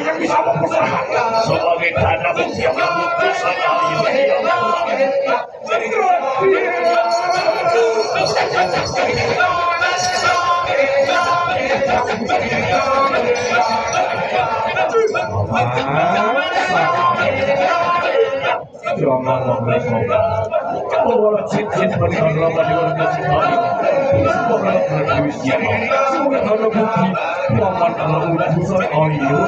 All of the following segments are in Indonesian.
yang bisa mempertahankan sebagai tanda bukti yang terbukti saja jangan membuat cincin pernikahan lama di warga sekali semoga berduisnya semoga ada bukti paman Allah utusan ayahnya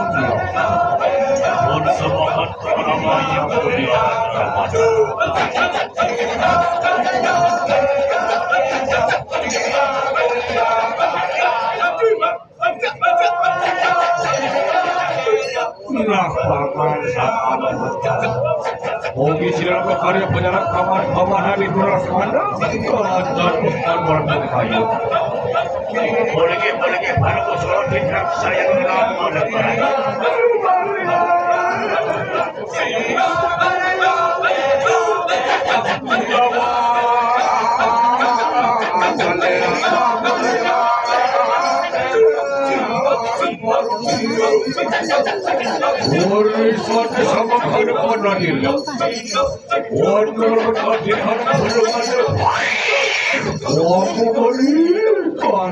dan semangat pertama yang nah paman Oke, silakan karya penyerat paman Nabi Durasmana dan Ustaz dari kayu. Boleh pada usul tidak saya lama Warisan sama hadapan Nadir Warisan Nadir hadapan Nadir Aku berikan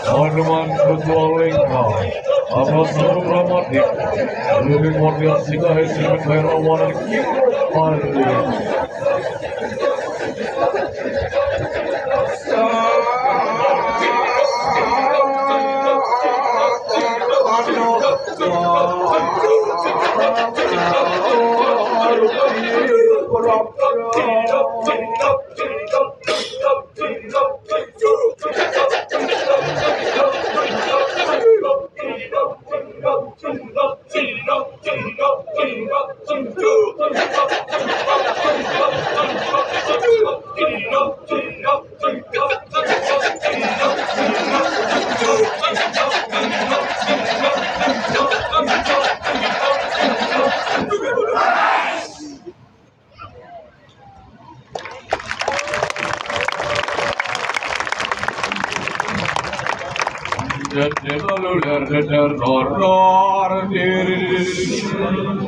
Hanuman Ketua Lengkap Abad Sarum Ramatik Lebih Mordian Sika Hesimen Kairawan Andi dan